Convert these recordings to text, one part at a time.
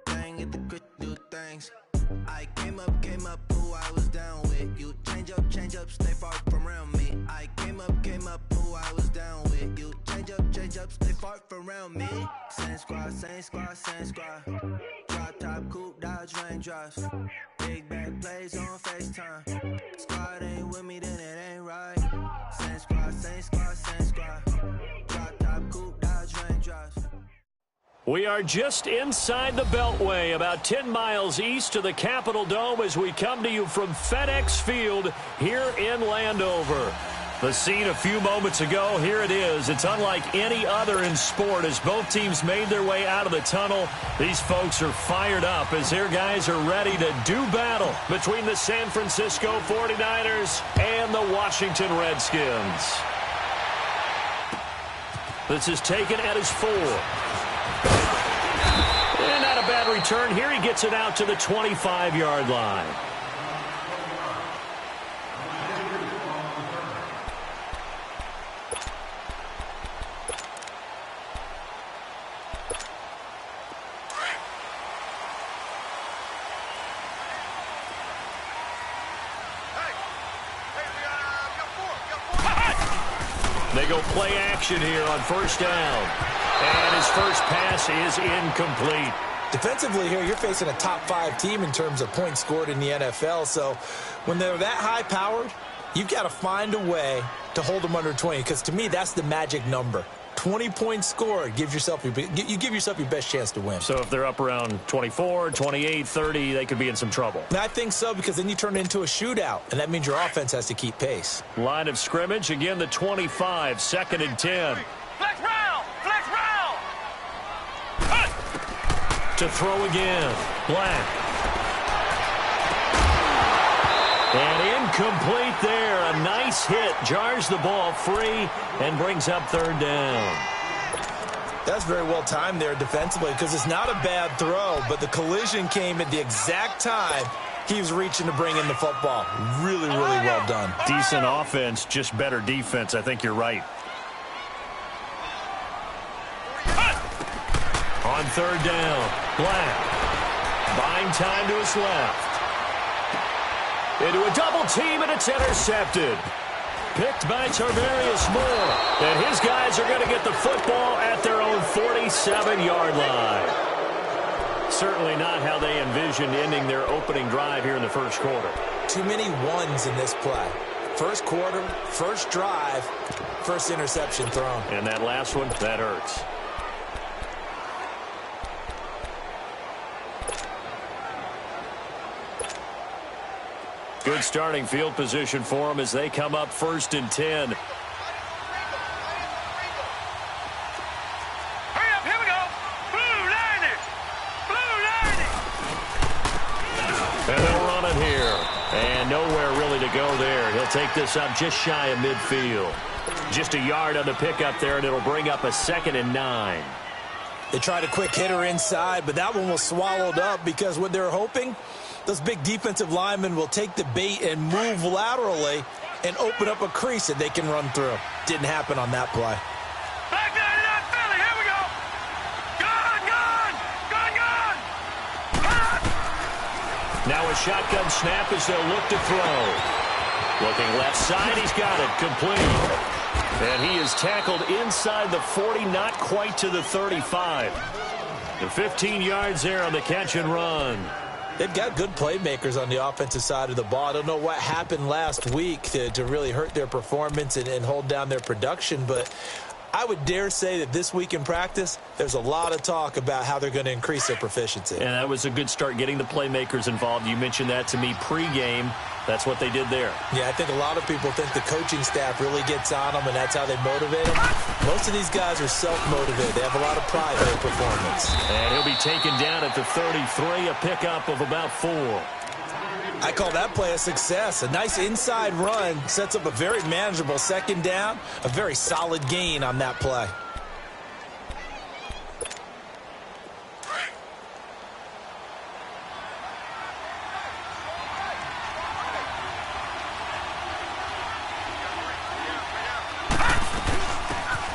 Bang at the grit, do things. I came up, who I was down with. You change up, stay far from around me. I came up, who I was down with. You change up, stay far from around me. Same squad. Drop top, coupe, dodge, raindrops. Big back plays on FaceTime. Squad ain't with me, then it ain't right. Same squad. Drop top, coupe, dodge, raindrops. We are just inside the Beltway, about 10 miles east of the Capitol Dome as we come to you from FedEx Field here in Landover. The scene a few moments ago, here it is. It's unlike any other in sport as both teams made their way out of the tunnel. These folks are fired up as their guys are ready to do battle between the San Francisco 49ers and the Washington Redskins. This is taken at his 4. And not a bad return. Here he gets it out to the 25-yard line. They go play action here on first down. And his first pass is incomplete. Defensively here, you're facing a top-5 team in terms of points scored in the NFL. So when they're that high-powered, you've got to find a way to hold them under 20. Because to me, that's the magic number. 20 points scored, you give yourself your best chance to win. So if they're up around 24, 28, 30, they could be in some trouble. And I think so, because then you turn it into a shootout, and that means your offense has to keep pace. Line of scrimmage, again the 25, 2nd and 10. Flex round! To throw again, Black. And incomplete there. A nice hit. Jars the ball free and brings up 3rd down. That's very well timed there defensively, because it's not a bad throw, but the collision came at the exact time he was reaching to bring in the football. Really, really well done. Decent offense, just better defense. I think you're right. On 3rd down, Black. Buying time to his left. Into a double team, and it's intercepted. Picked by Tarvarius Moore. And his guys are going to get the football at their own 47-yard line. Certainly not how they envisioned ending their opening drive here in the first quarter. Too many ones in this play. First quarter, first drive, first interception thrown. And that last one, that hurts. Good starting field position for them as they come up 1st and 10. Hurry up, here we go. Blue 90. And they'll run it here. And nowhere really to go there. He'll take this up just shy of midfield. Just a yard on the pickup there, and it'll bring up a 2nd and 9. They tried a quick hitter inside, but that one was swallowed up because what they're hoping, those big defensive linemen will take the bait and move laterally and open up a crease that they can run through. Didn't happen on that play. Back 99 Philly, here we go. Gun! Now a shotgun snap as they'll look to throw. Looking left side, he's got it complete. And he is tackled inside the 40, not quite to the 35. The 15 yards there on the catch and run. They've got good playmakers on the offensive side of the ball. I don't know what happened last week to really hurt their performance and hold down their production, but I would dare say that this week in practice, there's a lot of talk about how they're going to increase their proficiency. And that was a good start, getting the playmakers involved. You mentioned that to me pregame. That's what they did there. Yeah, I think a lot of people think the coaching staff really gets on them, and that's how they motivate them. Most of these guys are self-motivated. They have a lot of pride in their performance. And he'll be taken down at the 33, a pickup of about 4. I call that play a success. A nice inside run sets up a very manageable 2nd down, a very solid gain on that play.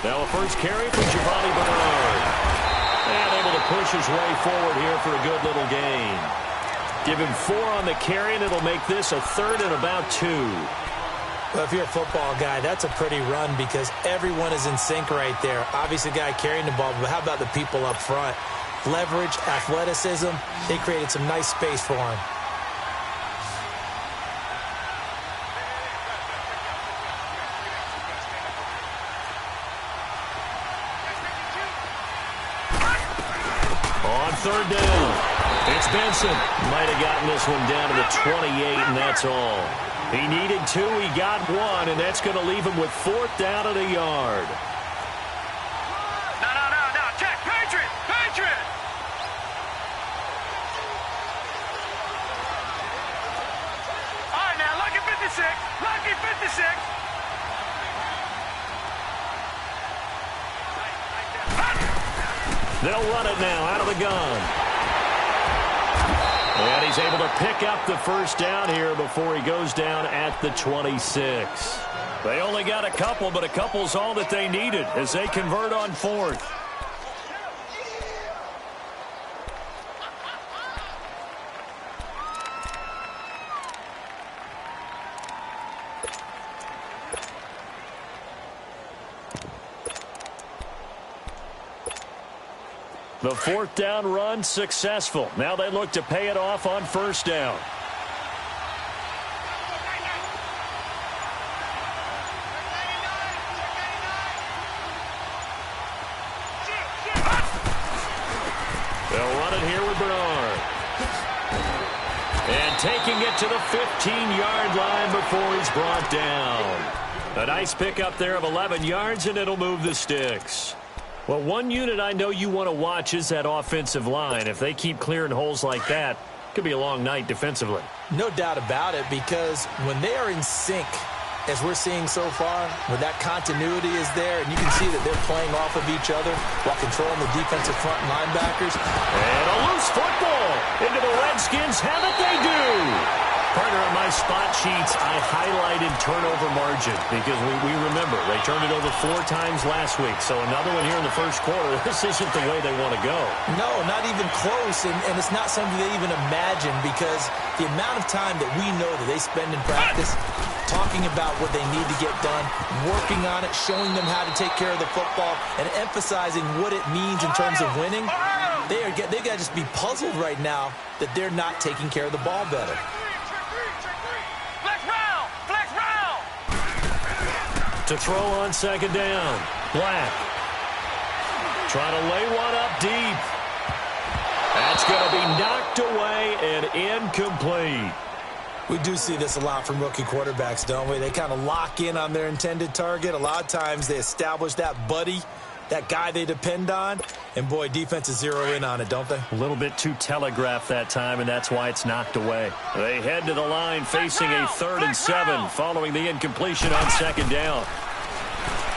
Now a first carry for Giovanni Bernard. And able to push his way forward here for a good little gain. Give him 4 on the carry, and it'll make this a 3rd and about 2. Well, if you're a football guy, that's a pretty run because everyone is in sync right there. Obviously, the guy carrying the ball, but how about the people up front? Leverage, athleticism, they created some nice space for him. On 3rd down, it's Benson. Might have gotten this one down to the 28, and that's all. He needed 2, he got 1, and that's going to leave him with 4th down at a yard. No. Check. Patriot. All right, now, lucky 56. Lucky 56. They'll run it now out of the gun. And he's able to pick up the 1st down here before he goes down at the 26. They only got a couple, but a couple's all that they needed as they convert on 4th. The 4th down run successful. Now they look to pay it off on 1st down. They'll run it here with Bernard. And taking it to the 15-yard line before he's brought down. A nice pickup there of 11 yards, and it'll move the sticks. Well, one unit I know you want to watch is that offensive line. If they keep clearing holes like that, it could be a long night defensively. No doubt about it, because when they are in sync, as we're seeing so far, when that continuity is there, and you can see that they're playing off of each other while controlling the defensive front linebackers. And a loose football into the Redskins. Have it they do. Partner, on my spot sheets, I highlighted turnover margin because we remember they turned it over 4 times last week. So another one here in the 1st quarter. This isn't the way they want to go. No, not even close, and it's not something they even imagine because the amount of time that we know that they spend in practice talking about what they need to get done, working on it, showing them how to take care of the football, and emphasizing what it means in terms of winning. They got to just be puzzled right now that they're not taking care of the ball better. To throw on 2nd down. Black. Trying to lay one up deep. That's going to be knocked away and incomplete. We do see this a lot from rookie quarterbacks, don't we? They kind of lock in on their intended target. A lot of times they establish that buddy, that guy they depend on. And, boy, defenses zero in on it, don't they? A little bit too telegraphed that time, and that's why it's knocked away. They head to the line facing a 3rd and 7 following the incompletion on 2nd down.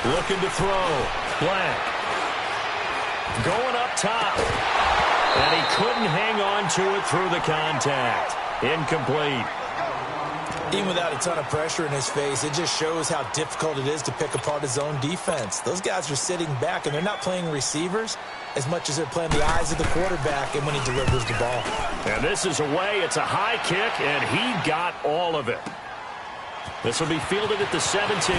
Looking to throw. Black. Going up top. And he couldn't hang on to it through the contact. Incomplete. Even without a ton of pressure in his face, it just shows how difficult it is to pick apart his own defense. Those guys are sitting back, and they're not playing receivers as much as they're playing the eyes of the quarterback and when he delivers the ball. And this is away. It's a high kick, and he got all of it. This will be fielded at the 17.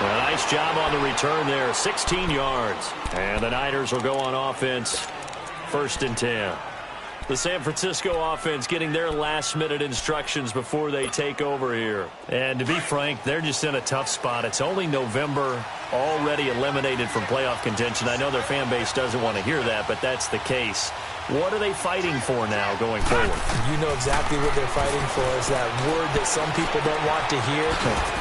A nice job on the return there. 16 yards. And the Niners will go on offense. 1st and 10. The San Francisco offense getting their last-minute instructions before they take over here. And to be frank, they're just in a tough spot. It's only November, already eliminated from playoff contention. I know their fan base doesn't want to hear that, but that's the case. What are they fighting for now going forward? You know exactly what they're fighting for. Is that word that some people don't want to hear,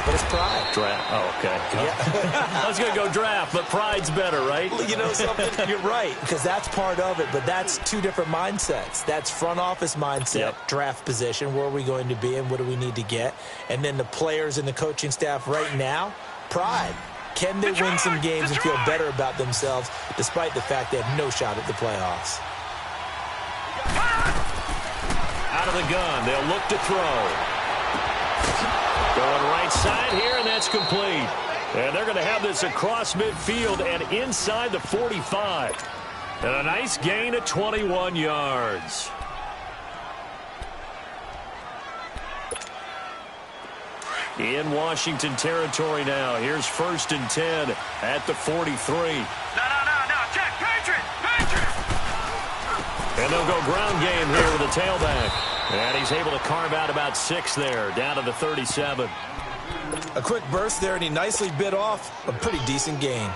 but it's pride. Draft. Oh, okay. Yeah. I was going to go draft, but pride's better, right? You know something? You're right, because that's part of it, but that's 2 different mindsets. That's front office mindset, draft position, where are we going to be and what do we need to get? And then the players and the coaching staff right now, pride. Can they win some games and feel better about themselves despite the fact they have no shot at the playoffs? Out of the gun, they'll look to throw. Going right side here, and that's complete. And they're going to have this across midfield and inside the 45. And a nice gain of 21 yards. In Washington territory now. Here's 1st and 10 at the 43. No. Check. Patriot. And they'll go ground game here with a tailback. And he's able to carve out about 6 there, down to the 37. A quick burst there, and he nicely bit off a pretty decent gain.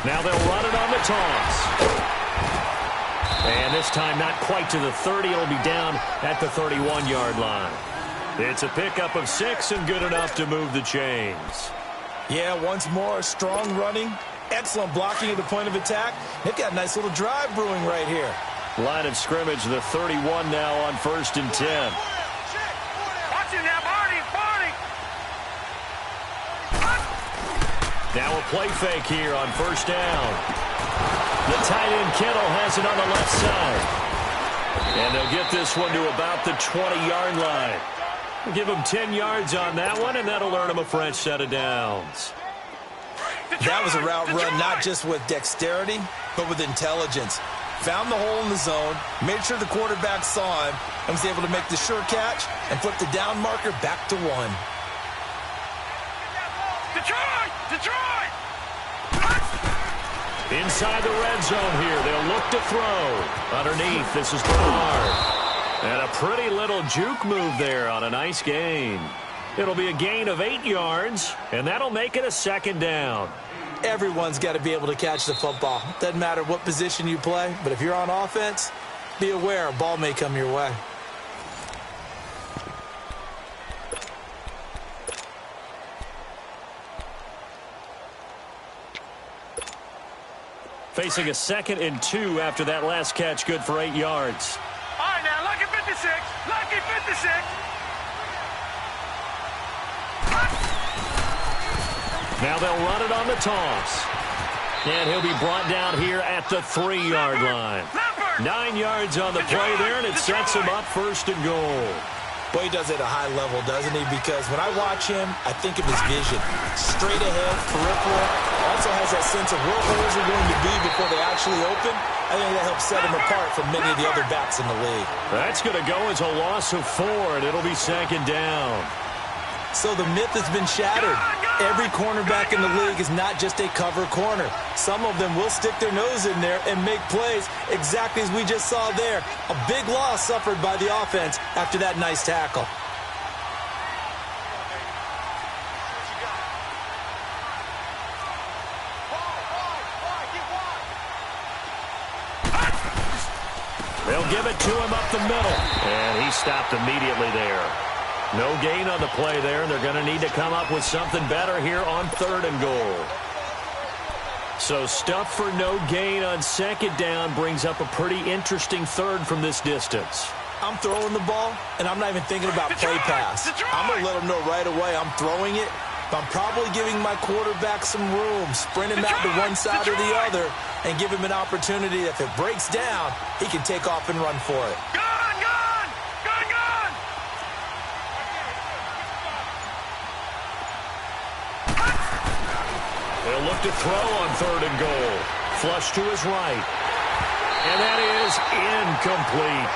Now they'll run it on the toss. And this time not quite to the 30. It'll be down at the 31-yard line. It's a pickup of 6 and good enough to move the chains. Yeah, once more, strong running, excellent blocking at the point of attack. They've got a nice little drive brewing right here. Line of scrimmage, the 31 now on 1st and 10. Watch him now, Barney. Now a play fake here on 1st down. The tight end Kittle has it on the left side. And they'll get this one to about the 20-yard line. Give them 10 yards on that one, and that'll earn them a fresh set of downs. That was a route run not just with dexterity, but with intelligence. Found the hole in the zone, made sure the quarterback saw him, and was able to make the sure catch and flip the down marker back to 1. Detroit! Inside the red zone here, they'll look to throw. Underneath, this is Bernard. And a pretty little juke move there on a nice gain. It'll be a gain of 8 yards, and that'll make it a 2nd down. Everyone's got to be able to catch the football. Doesn't matter what position you play, but if you're on offense, be aware a ball may come your way. Facing a 2nd and 2 after that last catch, good for 8 yards. All right, now, lucky 56. Now they'll run it on the toss. And he'll be brought down here at the 3-yard line. 9 yards on the play there, and it sets him up 1st and goal. Boy, he does it at a high level, doesn't he? Because when I watch him, I think of his vision. Straight ahead, peripheral. Also has that sense of where holes are going to be before they actually open. I think that helps set him apart from many of the other backs in the league. That's going to go as a loss of 4, and it'll be 2nd down. So the myth has been shattered. Every cornerback in the league is not just a cover corner. Some of them will stick their nose in there and make plays exactly as we just saw there. A big loss suffered by the offense after that nice tackle. They'll give it to him up the middle, and he stopped immediately there. No gain on the play there, and they're going to need to come up with something better here on 3rd and goal. So stuff for no gain on 2nd down brings up a pretty interesting 3rd from this distance. I'm throwing the ball, and I'm not even thinking about play pass. I'm going to let them know right away I'm throwing it, but I'm probably giving my quarterback some room, sprint him out to one side or the other, and give him an opportunity that if it breaks down, he can take off and run for it. They'll look to throw on 3rd and goal. Flush to his right. And that is incomplete.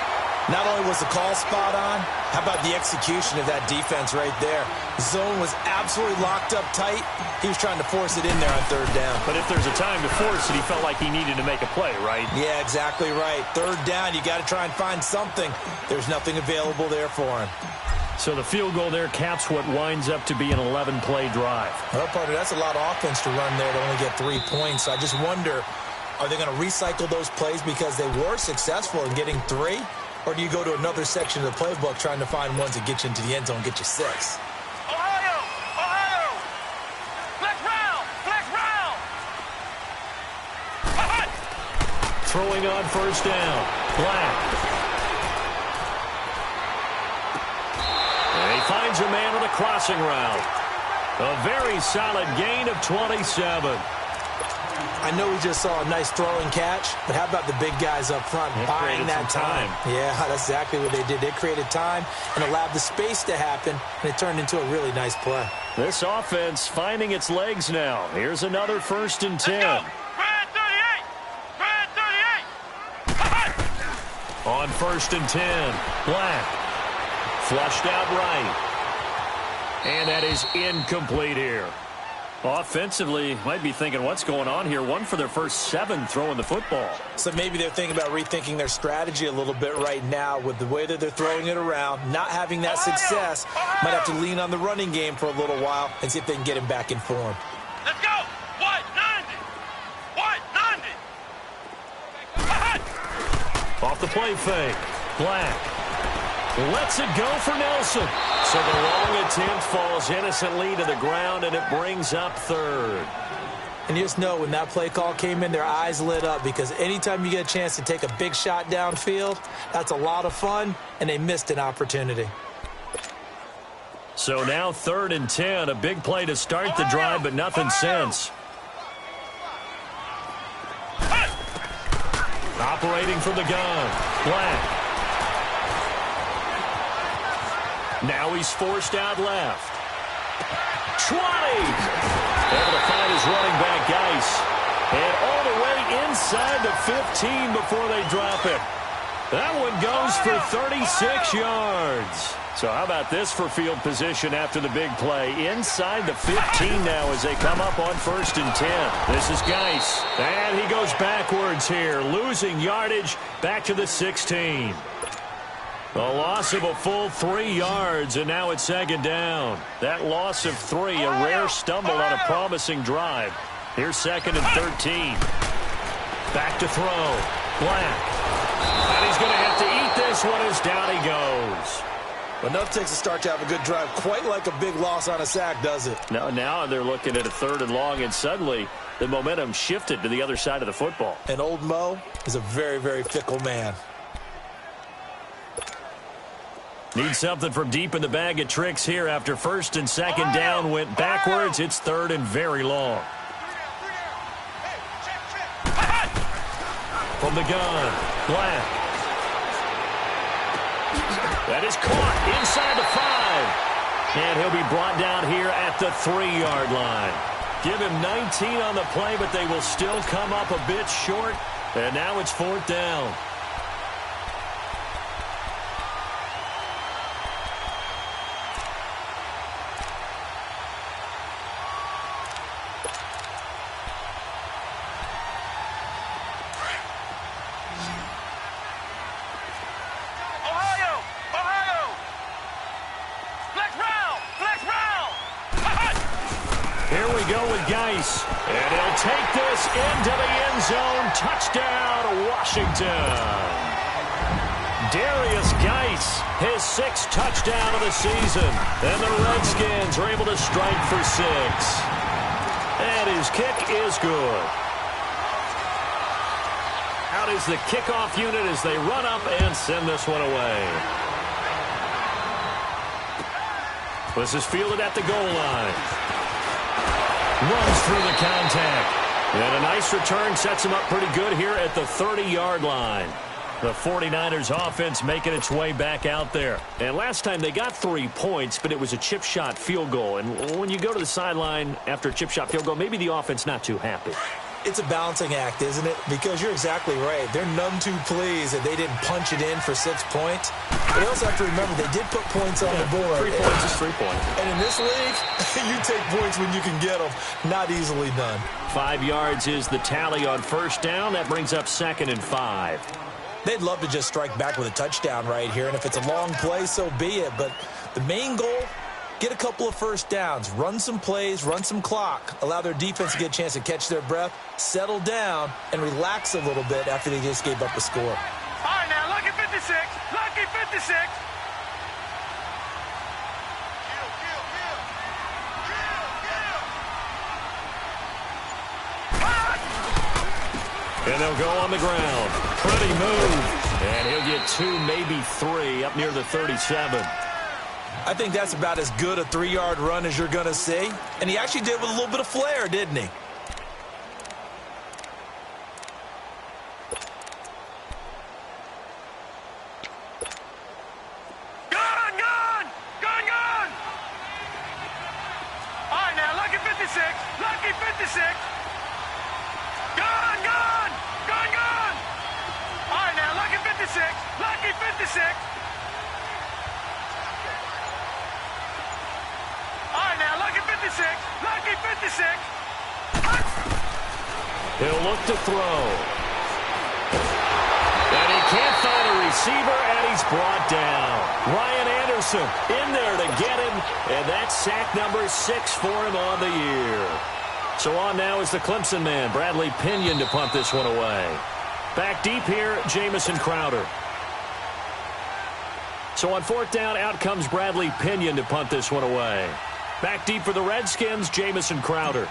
Not only was the call spot on, how about the execution of that defense right there? The zone was absolutely locked up tight. He was trying to force it in there on 3rd down. But if there's a time to force it, he felt like he needed to make a play, right? Yeah, exactly right. 3rd down, you got to try and find something. There's nothing available there for him. So the field goal there caps what winds up to be an 11-play drive. Well, partner, that's a lot of offense to run there to only get 3 points. So I just wonder, are they going to recycle those plays because they were successful in getting 3? Or do you go to another section of the playbook trying to find ones that get you into the end zone and get you 6? Ohio! Flex round! Throwing on 1st down. Black. Finds a man on a crossing route. A very solid gain of 27. I know we just saw a nice throwing catch, but how about the big guys up front buying that time? Yeah, that's exactly what they did. They created time and allowed the space to happen, and it turned into a really nice play. This offense finding its legs now. Here's another 1st and 10. On 1st and 10, Black. Flushed out right. And that is incomplete here. Offensively, might be thinking, what's going on here? 1 for their first 7 throwing the football. So maybe they're thinking about rethinking their strategy a little bit right now with the way that they're throwing it around, not having that success. Might have to lean on the running game for a little while and see if they can get him back in form. Let's go! 190! 190! Off the play fake. Black lets it go for Nelson. So the long attempt falls innocently to the ground, and it brings up 3rd. And you just know when that play call came in, their eyes lit up, because anytime you get a chance to take a big shot downfield, that's a lot of fun, and they missed an opportunity. So now 3rd and 10, a big play to start the drive, but nothing since. Operating from the gun, Black. Now he's forced out left. 20! Able to find his running back, Geis. And all the way inside the 15 before they drop it. That one goes for 36 yards. So how about this for field position after the big play? Inside the 15 now as they come up on 1st and 10. This is Geis. And he goes backwards here, losing yardage back to the 16. A loss of a full 3 yards, and now it's 2nd down. That loss of 3, a rare stumble on a promising drive. Here's 2nd and 13. Back to throw. Black. And he's going to have to eat this one as down he goes. Enough takes a start to have a good drive, quite like a big loss on a sack, does it? Now they're looking at a 3rd and long, and suddenly the momentum shifted to the other side of the football. And old Mo is a very, very fickle man. Need something from deep in the bag of tricks here after 1st and 2nd down went backwards. It's 3rd and very long. From the gun, Black. That is caught inside the 5. And he'll be brought down here at the 3-yard line. Give him 19 on the play, but they will still come up a bit short. And now it's 4th down. Geis, and he'll take this into the end zone. Touchdown, Washington. Darius Geis, his 6th touchdown of the season, and the Redskins are able to strike for 6. And his kick is good. Out is the kickoff unit as they run up and send this one away. This is fielded at the goal line. Runs through the contact. And a nice return sets him up pretty good here at the 30-yard line. The 49ers offense making its way back out there. And last time they got 3 points, but it was a chip shot field goal. And when you go to the sideline after a chip shot field goal, maybe the offense not too happy. It's a balancing act, isn't it? Because you're exactly right. They're none too pleased that they didn't punch it in for 6 points. But you also have to remember they did put points on the board. 3 points is 3 points. And in this league, you take points when you can get them. Not easily done. 5 yards is the tally on 1st down. That brings up 2nd and 5. They'd love to just strike back with a touchdown right here. And if it's a long play, so be it. But the main goal, get a couple of 1st downs, run some plays, run some clock, allow their defense to get a chance to catch their breath, settle down, and relax a little bit after they just gave up a score. All right, now, lucky 56. Lucky 56. And they'll go on the ground. Pretty move. And he'll get 2, maybe 3 up near the 37. I think that's about as good a 3-yard run as you're going to see. And he actually did with a little bit of flair, didn't he? He'll look to throw. And he can't find a receiver, and he's brought down. Ryan Anderson in there to get him, and that's sack number 6 for him on the year. So on now is the Clemson man, Bradley Pinion, to punt this one away. Back deep here, Jamison Crowder. So on 4th down, out comes Bradley Pinion to punt this one away. Back deep for the Redskins, Jamison Crowder.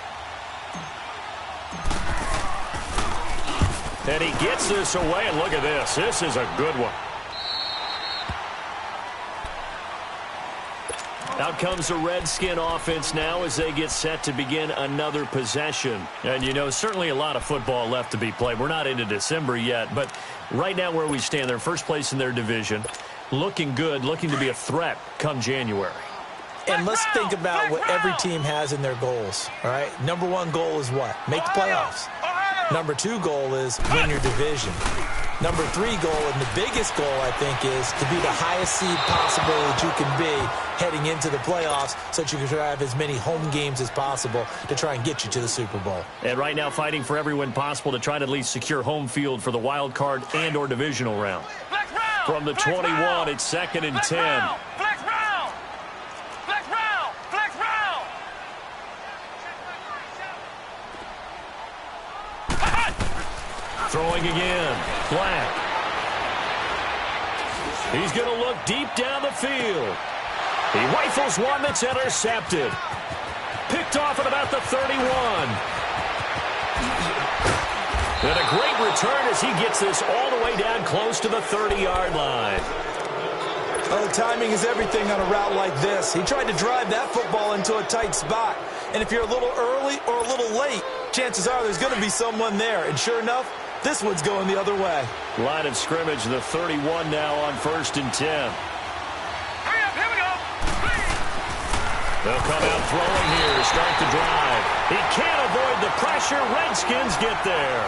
And he gets this away, and look at this. This is a good one. Out comes the Redskin offense now as they get set to begin another possession. And, you know, certainly a lot of football left to be played. We're not into December yet, but right now where we stand, they're first place in their division. Looking good, looking to be a threat come January. And let's think about what every team has in their goals, all right? Number 1 goal is what? Make the playoffs. Number 2 goal is win your division. Number 3 goal, and the biggest goal, I think, is to be the highest seed possible that you can be heading into the playoffs so that you can try to have as many home games as possible to try and get you to the Super Bowl. And right now fighting for every win possible to try to at least secure home field for the wild card and or divisional round. From the 21, it's 2nd and 10. Throwing again. Black. He's going to look deep down the field. He rifles one that's intercepted. Picked off at about the 31. And a great return as he gets this all the way down close to the 30-yard line. Well, timing is everything on a route like this. He tried to drive that football into a tight spot. And if you're a little early or a little late, chances are there's going to be someone there. And sure enough, this one's going the other way. Line of scrimmage, the 31 now on 1st and 10. Hurry up, here we go. They'll come out throwing here to start the drive. He can't avoid the pressure. Redskins get there.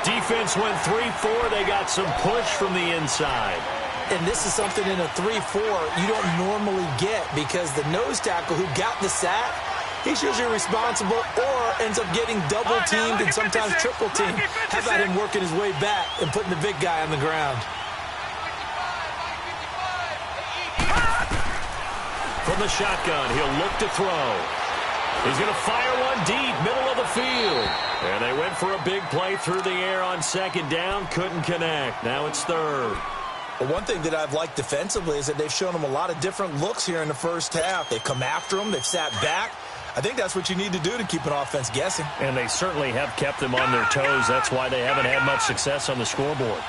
Defense went 3-4. They got some push from the inside. And this is something in a 3-4 you don't normally get because the nose tackle who got the sack, he's usually responsible or ends up getting double-teamed and sometimes triple-teamed. How about him working his way back and putting the big guy on the ground? From the shotgun, he'll look to throw. He's going to fire one deep, middle of the field. And they went for a big play through the air on 2nd down. Couldn't connect. Now it's 3rd. Well, one thing that I've liked defensively is that they've shown him a lot of different looks here in the first half. They've come after him. They've sat back. I think that's what you need to do to keep an offense guessing. And they certainly have kept them on their toes. That's why they haven't had much success on the scoreboard.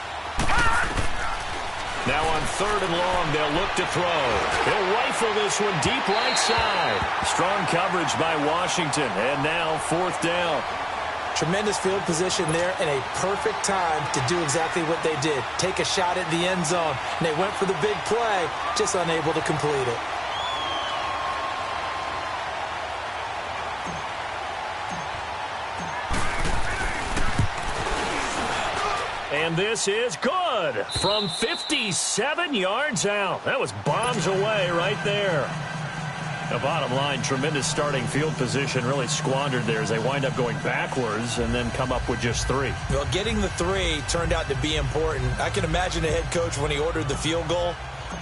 Now on 3rd and long, they'll look to throw. He'll rifle this one deep right side. Strong coverage by Washington. And now 4th down. Tremendous field position there and a perfect time to do exactly what they did. Take a shot at the end zone. And they went for the big play, just unable to complete it. And this is good from 57 yards out. That was bombs away right there. The bottom line, tremendous starting field position, really squandered there as they wind up going backwards and then come up with just 3. Well, getting the 3 turned out to be important. I can imagine a head coach when he ordered the field goal.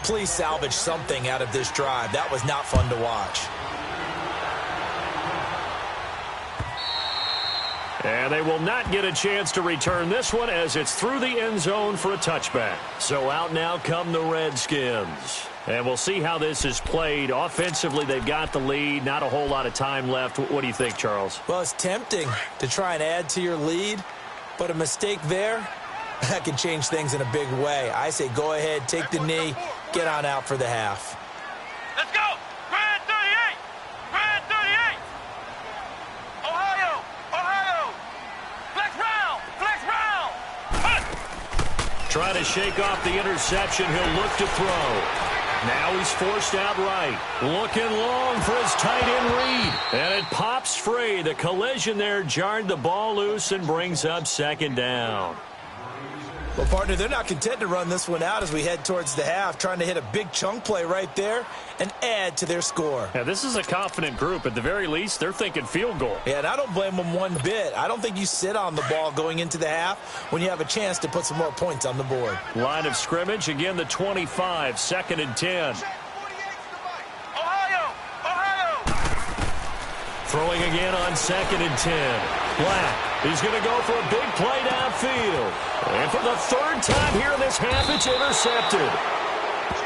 Please salvage something out of this drive. That was not fun to watch. And they will not get a chance to return this one as it's through the end zone for a touchback. So out now come the Redskins. And we'll see how this is played. Offensively, they've got the lead. Not a whole lot of time left. What do you think, Charles? Well, it's tempting to try and add to your lead, but a mistake there, that can change things in a big way. I say go ahead, take the knee, get on out for the half. Let's go. Grand 38. Grand 38. Ohio. Ohio. Flex round. Flex round. Hunt. Trying to shake off the interception. He'll look to throw. Now he's forced out right. Looking long for his tight end read. And it pops free. The collision there jarred the ball loose and brings up 2nd down. Well, partner, they're not content to run this one out as we head towards the half, trying to hit a big chunk play right there and add to their score. Yeah, this is a confident group. At the very least, they're thinking field goal. Yeah, and I don't blame them one bit. I don't think you sit on the ball going into the half when you have a chance to put some more points on the board. Line of scrimmage, again the 25, 2nd and 10. Throwing again on 2nd and 10. Black, he's going to go for a big play downfield. And for the 3rd time here in this half, it's intercepted.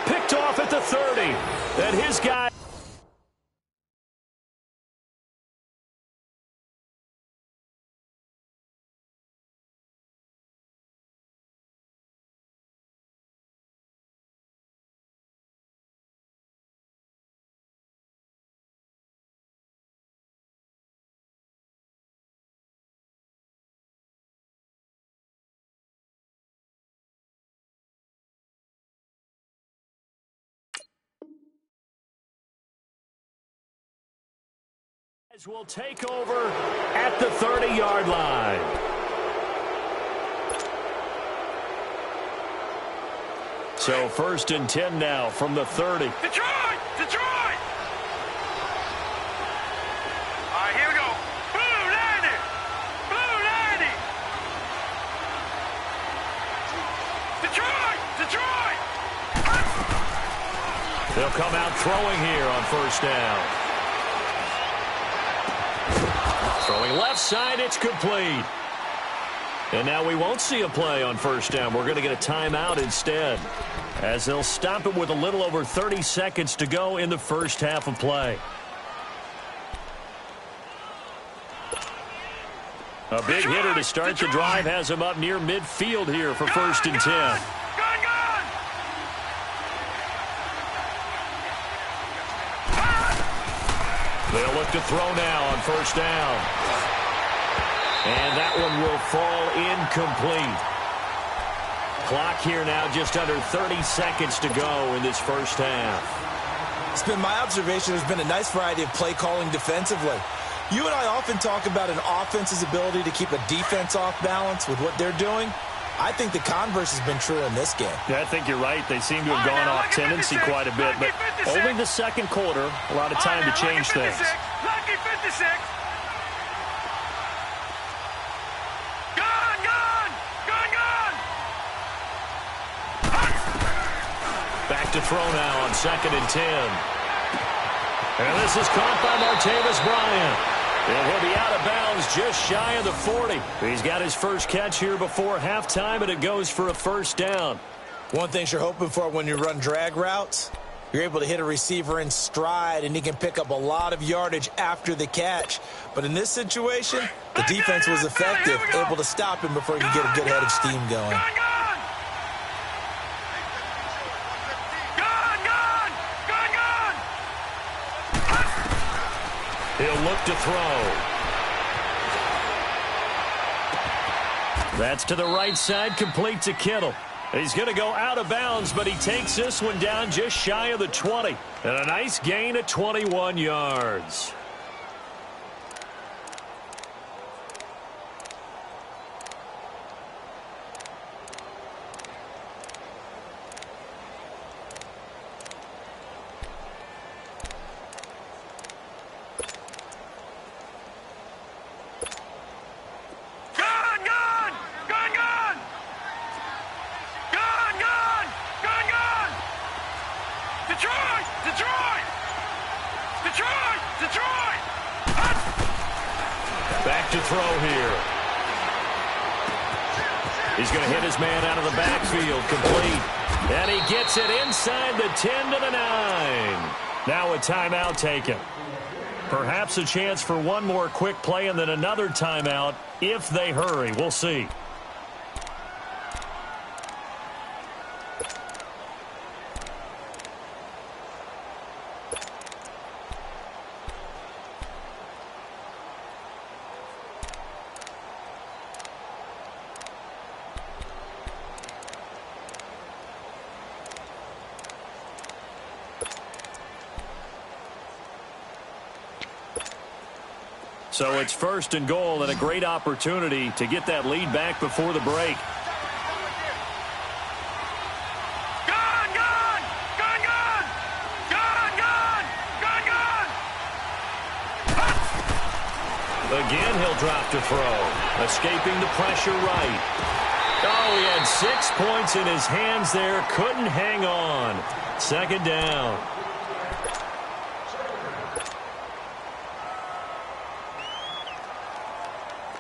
Picked off at the 30. And his guy... will take over at the 30-yard line. So 1st and 10 now from the 30. Detroit! Detroit! All right, here we go. Blue 90! Blue 90! Detroit! Detroit! They'll come out throwing here on 1st down. Throwing left side, it's complete. And now we won't see a play on 1st down. We're going to get a timeout instead, as they'll stop it with a little over 30 seconds to go in the 1st half of play. A big hitter to start the drive has him up near midfield here for 1st and 10. They'll look to throw now on 1st down. And that one will fall incomplete. Clock here now just under 30 seconds to go in this 1st half. It's been my observation there's been a nice variety of play calling defensively. You and I often talk about an offense's ability to keep a defense off balance with what they're doing. I think the converse has been true in this game. Yeah, I think you're right. They seem to have gone off tendency quite a bit, but only the 2nd quarter, a lot of time to change things. Lucky 56. Gun, gun, gun, gun. Back to throw now on 2nd and 10. And this is caught by Martavis Bryant. And he'll be out of bounds just shy of the 40. He's got his first catch here before halftime, and it goes for a 1st down. One thing you're hoping for when you run drag routes, you're able to hit a receiver in stride, and he can pick up a lot of yardage after the catch. But in this situation, the defense was effective, able to stop him before he could get a good head of steam going. He'll look to throw. That's to the right side, complete to Kittle. He's going to go out of bounds, but he takes this one down just shy of the 20. And a nice gain of 21 yards. Back to throw here. He's going to hit his man out of the backfield, complete. And he gets it inside the 10 to the 9. Now a timeout taken. Perhaps a chance for one more quick play and then another timeout if they hurry. We'll see. So it's 1st and goal and a great opportunity to get that lead back before the break. Again, he'll drop to throw. Escaping the pressure right. Oh, he had 6 points in his hands there. Couldn't hang on. Second down.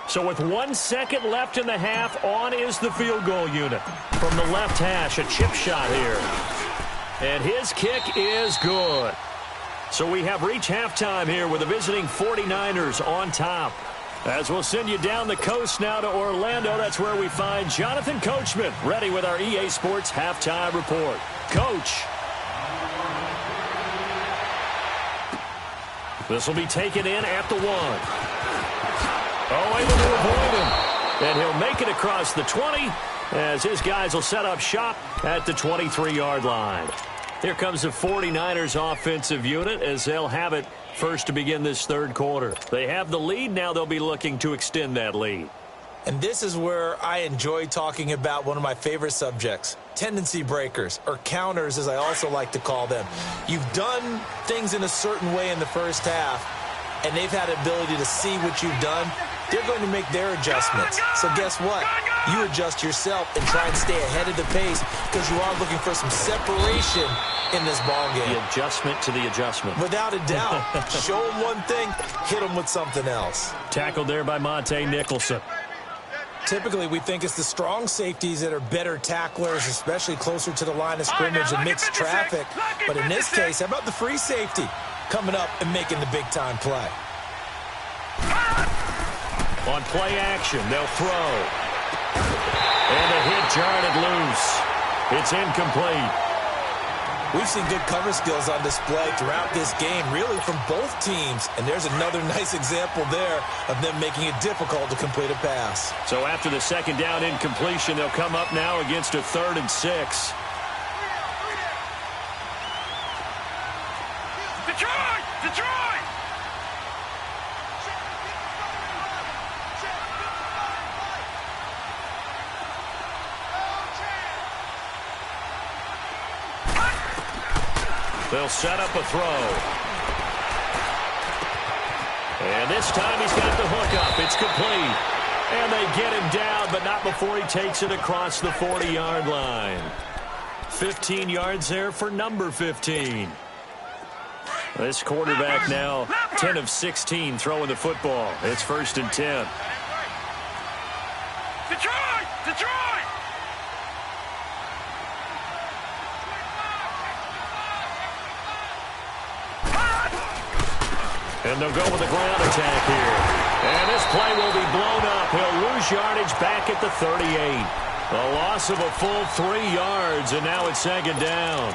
So with 1 second left in the half, on is the field goal unit. From the left hash, a chip shot here. And his kick is good. So we have reached halftime here with the visiting 49ers on top. As we'll send you down the coast now to Orlando, that's where we find Jonathan Coachman, ready with our EA Sports Halftime Report. Coach. This will be taken in at the 1. Oh, able to avoid him. And he'll make it across the 20 as his guys will set up shop at the 23-yard line. Here comes the 49ers offensive unit as they'll have it first to begin this third quarter. They have the lead. Now they'll be looking to extend that lead. And this is where I enjoy talking about one of my favorite subjects, tendency breakers, or counters as I also like to call them. You've done things in a certain way in the first half, and they've had the ability to see what you've done. They're going to make their adjustments. So guess what? You adjust yourself and try and stay ahead of the pace because you are looking for some separation in this ball game. The adjustment to the adjustment. Without a doubt. Show them one thing, hit them with something else. Tackled there by Monte Nicholson. Typically, we think it's the strong safeties that are better tacklers, especially closer to the line of scrimmage amidst traffic. But in this case, how about the free safety coming up and making the big-time play? On play action, they'll throw. And the hit jarred loose. It's incomplete. We've seen good cover skills on display throughout this game, really from both teams. And there's another nice example there of them making it difficult to complete a pass. So after the second down incompletion, they'll come up now against a 3rd and 6. Detroit! Detroit! They'll set up a throw. And this time he's got the hook up. It's complete. And they get him down, but not before he takes it across the 40-yard line. 15 yards there for number 15. This quarterback now 10 of 16 throwing the football. It's 1st and 10. Detroit! Detroit! And they'll go with a ground attack here. And this play will be blown up. He'll lose yardage back at the 38. A loss of a full 3 yards, and now it's 2nd down.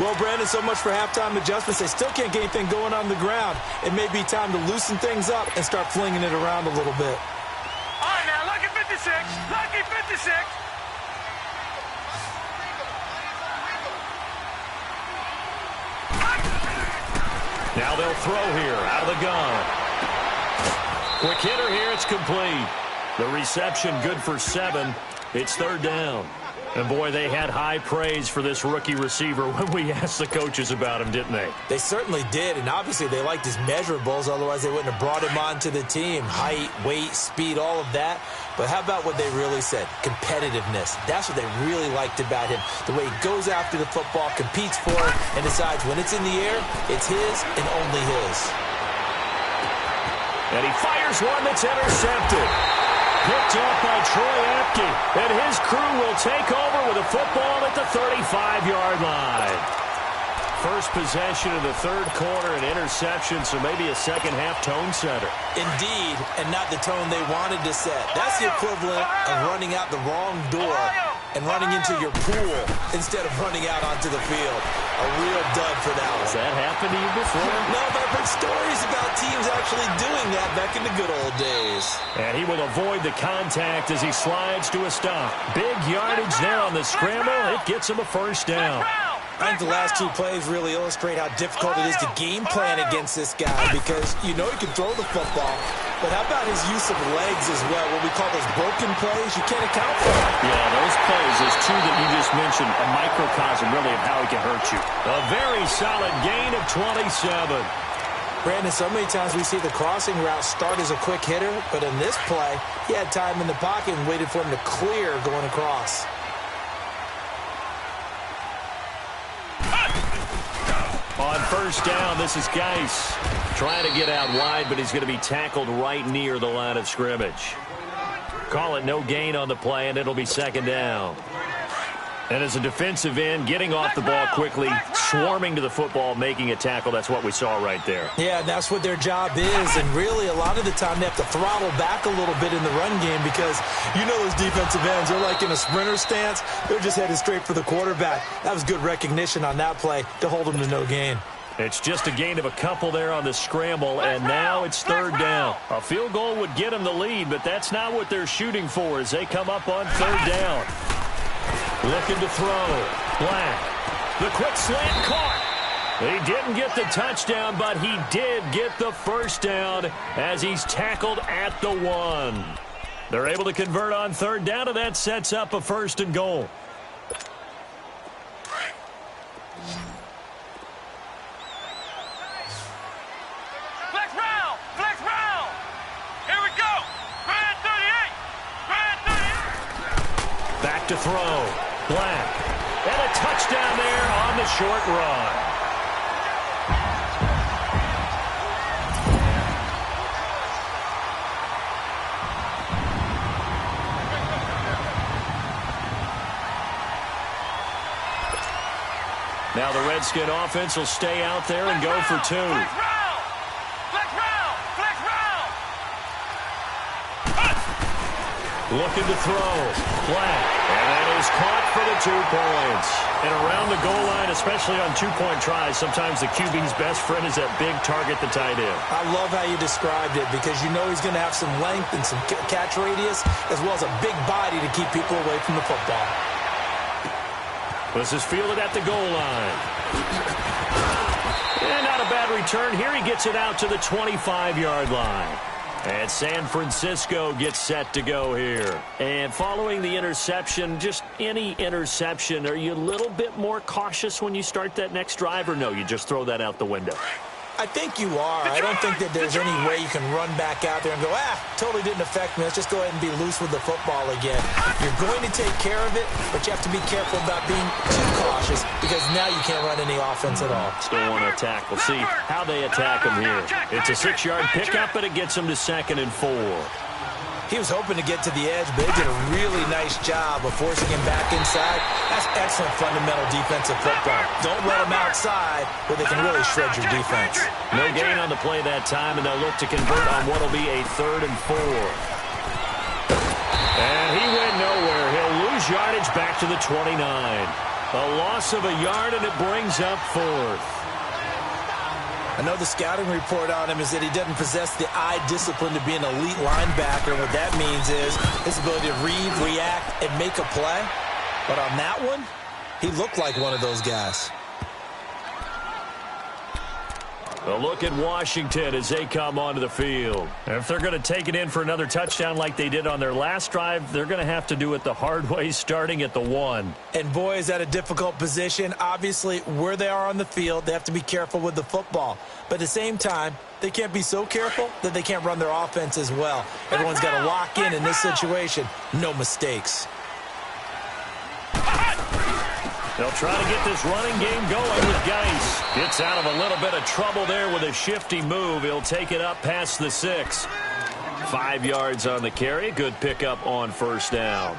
Well, Brandon, so much for halftime adjustments. They still can't get anything going on the ground. It may be time to loosen things up and start flinging it around a little bit. All right, now, lucky 56. Lucky 56. Now they'll throw here out of the gun. Quick hitter here. It's complete. The reception good for 7. It's 3rd down. And, boy, they had high praise for this rookie receiver when we asked the coaches about him, didn't they? They certainly did, and obviously they liked his measurables. Otherwise, they wouldn't have brought him onto the team. Height, weight, speed, all of that. But how about what they really said? Competitiveness. That's what they really liked about him. The way he goes after the football, competes for it, and decides when it's in the air, it's his and only his. And he fires one that's intercepted. Picked off by Troy Apke. And his crew will take over with a football at the 35-yard line. First possession of the third quarter, an interception, so maybe a second-half tone setter. Indeed, and not the tone they wanted to set. That's the equivalent of running out the wrong door and running into your pool instead of running out onto the field. A real dud for that one. Has that happened to you before? No, but I've heard stories about teams actually doing that back in the good old days. And he will avoid the contact as he slides to a stop. Big yardage there on the scramble. It gets him a 1st down. I think the last 2 plays really illustrate how difficult it is to game plan against this guy because you know he can throw the football, but how about his use of legs as well, what we call those broken plays? You can't account for them. Yeah, those plays, those 2 that you just mentioned, a microcosm really of how he can hurt you. A very solid gain of 27. Brandon, so many times we see the crossing route start as a quick hitter, but in this play, he had time in the pocket and waited for him to clear going across. On first down, this is Geis trying to get out wide, but he's going to be tackled right near the line of scrimmage. Call it no gain on the play, and it'll be second down. And as a defensive end, getting off the ball quickly, swarming to the football, making a tackle, that's what we saw right there. Yeah, that's what their job is, and really a lot of the time they have to throttle back a little bit in the run game because you know those defensive ends, they're like in a sprinter stance. They're just headed straight for the quarterback. That was good recognition on that play to hold them to no gain. It's just a gain of a couple there on the scramble, and now it's third down. A field goal would get them the lead, but that's not what they're shooting for as they come up on third down. Looking to throw. Black. The quick slant caught. He didn't get the touchdown, but he did get the first down as he's tackled at the 1. They're able to convert on third down, and that sets up a first and goal. Flex round! Flex round! Here we go! Grand 38! Grand 38! Back to throw. Black. And a touchdown there on the short run. Now the Redskin offense will stay out there and go for 2. Flex round! Flex round! Flex round! Looking to throw. Black. And that is caught for the 2 points. And around the goal line, especially on 2-point tries, sometimes the QB's best friend is that big target, the tight end. I love how you described it because you know he's going to have some length and some catch radius as well as a big body to keep people away from the football. This is fielded at the goal line. And not a bad return. Here he gets it out to the 25-yard line. And San Francisco gets set to go here. And following the interception, just any interception, are you a little bit more cautious when you start that next drive, or no, you just throw that out the window? I think you are. I don't think that there's any way you can run back out there and go, totally didn't affect me. Let's just go ahead and be loose with the football again. You're going to take care of it, but you have to be careful about being too cautious because now you can't run any offense at all. Still want to attack. We'll see how they attack him here. It's a 6-yard pickup, but it gets him to 2nd and 4. He was hoping to get to the edge, but they did a really nice job of forcing him back inside. That's excellent fundamental defensive football. Don't let him outside where they can really shred your defense. No gain on the play that time, and they'll look to convert on what will be a 3rd and 4. And he went nowhere. He'll lose yardage back to the 29. A loss of a yard, and it brings up 4th. I know the scouting report on him is that he doesn't possess the eye discipline to be an elite linebacker. What that means is his ability to read, react, and make a play. But on that one, he looked like one of those guys. A look at Washington as they come onto the field. If they're going to take it in for another touchdown like they did on their last drive, they're going to have to do it the hard way, starting at the 1. And boy, is that a difficult position. Obviously, where they are on the field, they have to be careful with the football. But at the same time, they can't be so careful that they can't run their offense as well. Everyone's got to lock in this situation. No mistakes. They'll try to get this running game going with Geis. Gets out of a little bit of trouble there with a shifty move. He'll take it up past the 6. 5 yards on the carry. Good pickup on first down.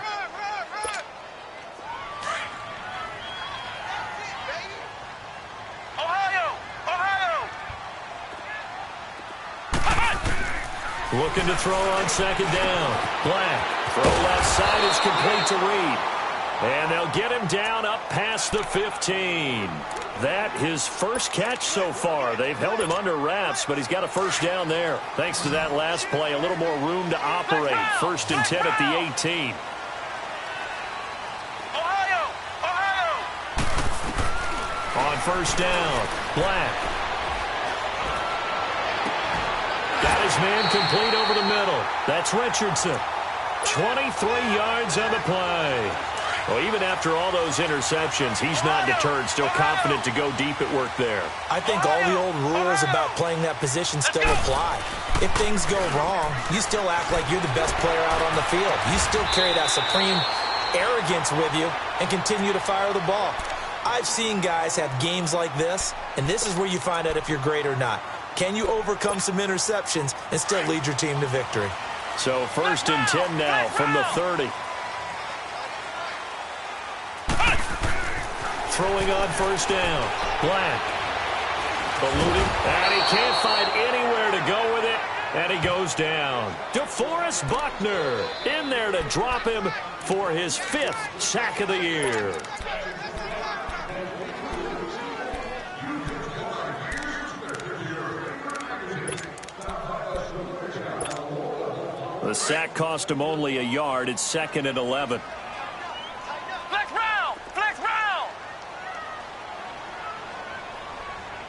Ohio! Ohio! Looking to throw on 2nd down. Black. Throw left side is complete to Reed. And they'll get him down up past the 15. That his first catch so far. They've held him under wraps, but he's got a first down there. Thanks to that last play, a little more room to operate. 1st and 10 at the 18. Ohio! Ohio! On first down, Black. Got his man complete over the middle. That's Richardson. 23 yards on the play. Well, even after all those interceptions, he's not deterred, still confident to go deep at work there. I think all the old rules about playing that position still apply. If things go wrong, you still act like you're the best player out on the field. You still carry that supreme arrogance with you and continue to fire the ball. I've seen guys have games like this, and this is where you find out if you're great or not. Can you overcome some interceptions and still lead your team to victory? So 1st and 10 now from the 30. Throwing on 1st down. Black. Ballooning. And he can't find anywhere to go with it. And he goes down. DeForest Buckner in there to drop him for his 5th sack of the year. The sack cost him only a yard. It's 2nd and 11. Flex round! Flex round!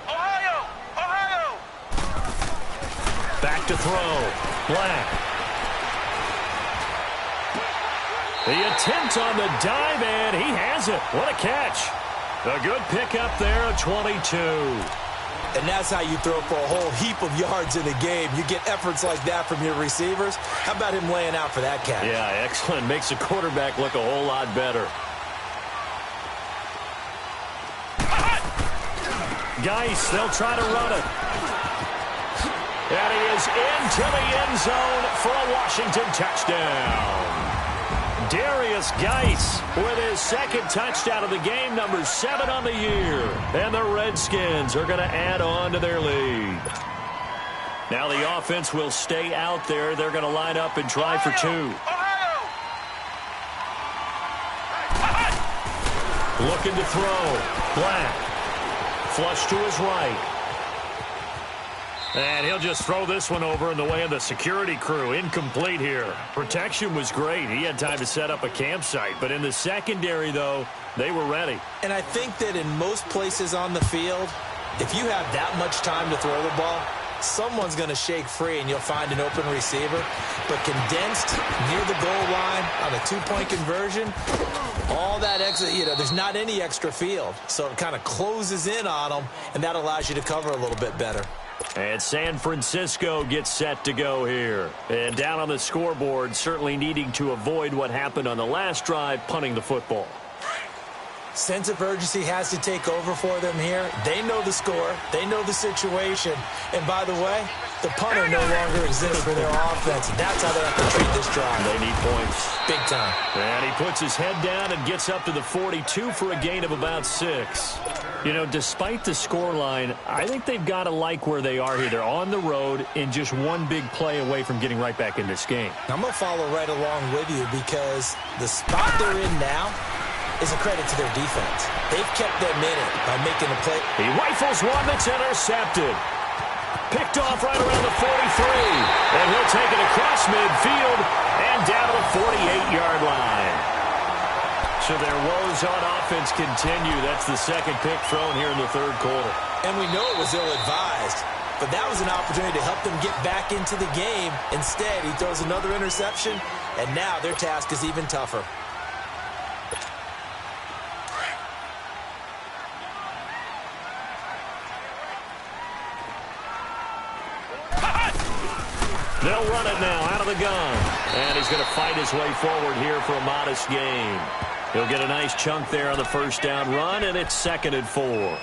Ohio! Ohio! Back to throw. Black. The attempt on the dive, and he has it. What a catch. A good pickup there, a 22. And that's how you throw for a whole heap of yards in a game. You get efforts like that from your receivers. How about him laying out for that catch? Yeah, excellent. Makes the quarterback look a whole lot better. Geis, they'll try to run it. And he is into the end zone for a Washington touchdown. Darius Geis with his 2nd touchdown of the game, number 7 on the year. And the Redskins are going to add on to their lead. Now the offense will stay out there. They're going to line up and try for 2. Looking to throw. Black. Flush to his right. And he'll just throw this one over in the way of the security crew. Incomplete here. Protection was great. He had time to set up a campsite. But in the secondary, though, they were ready. And I think that in most places on the field, if you have that much time to throw the ball, someone's going to shake free and you'll find an open receiver. But condensed near the goal line on a 2-point conversion, all that extra, there's not any extra field. So it kind of closes in on them, and that allows you to cover a little bit better. And San Francisco gets set to go here. And down on the scoreboard, certainly needing to avoid what happened on the last drive, punting the football. Sense of urgency has to take over for them here. They know the score. They know the situation. And by the way, the punter no longer exists for their offense. That's how they have to treat this drive. They need points. Big time. And he puts his head down and gets up to the 42 for a gain of about 6. Despite the scoreline, I think they've got to like where they are here. They're on the road and just one big play away from getting right back in this game. I'm going to follow right along with you because the spot they're in now is a credit to their defense. They've kept them in it by making a play. He rifles one that's intercepted. Picked off right around the 43. And he'll take it across midfield and down to the 48-yard line. So their woes on offense continue. That's the 2nd pick thrown here in the 3rd quarter. And we know it was ill-advised, but that was an opportunity to help them get back into the game. Instead, he throws another interception, and now their task is even tougher. They'll run it now out of the gun. And he's going to fight his way forward here for a modest gain. He'll get a nice chunk there on the 1st down run, and it's 2nd and 4.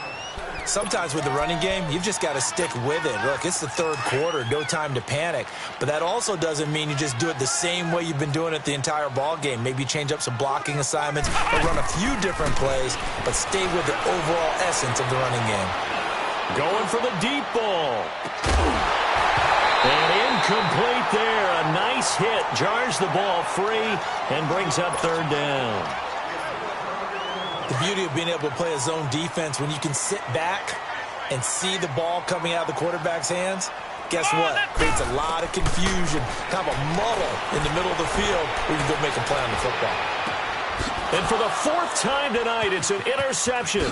Sometimes with the running game, you've just got to stick with it. Look, it's the 3rd quarter, no time to panic. But that also doesn't mean you just do it the same way you've been doing it the entire ball game. Maybe change up some blocking assignments or run a few different plays, but stay with the overall essence of the running game. Going for the deep ball. And incomplete there. A nice hit. Jars the ball free and brings up 3rd down. The beauty of being able to play a zone defense when you can sit back and see the ball coming out of the quarterback's hands, guess what? Creates a lot of confusion, kind of a muddle in the middle of the field where you can go make a play on the football. And for the 4th time tonight, it's an interception.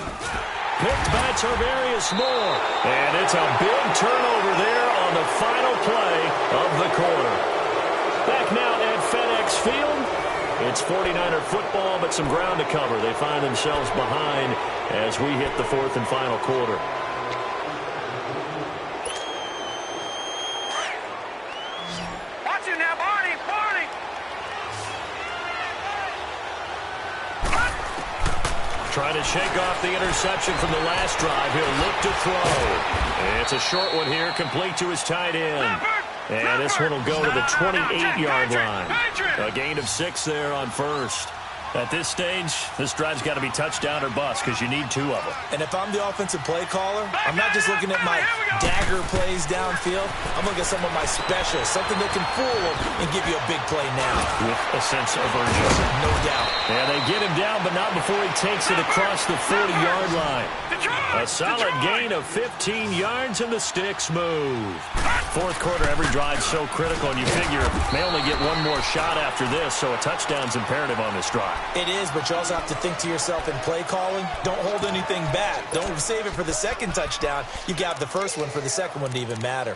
Picked by Tarvarius Moore. And it's a big turnover there on the final play of the quarter. Back now at FedEx Field, It's 49er football, but some ground to cover. They find themselves behind as we hit the fourth and final quarter. Watch it now, Barney! Barney! Trying to shake off the interception from the last drive. He'll look to throw. It's a short one here, complete to his tight end. And this one will go to the 28-yard line. A gain of 6 there on first. At this stage, this drive's got to be touchdown or bust because you need 2 of them. And if I'm the offensive play caller, I'm not just looking at my dagger plays downfield. I'm looking at some of my specials, something that can fool them and give you a big play now. With a sense of urgency. No doubt. And they get him down, but not before he takes it across the 40-yard line. A solid gain of 15 yards, and the sticks move. Fourth quarter, every drive's so critical, and you figure they only get one more shot after this, so a touchdown's imperative on this drive. It is, but you also have to think to yourself in play calling, don't hold anything back. Don't save it for the second touchdown. You got the first one for the second one to even matter.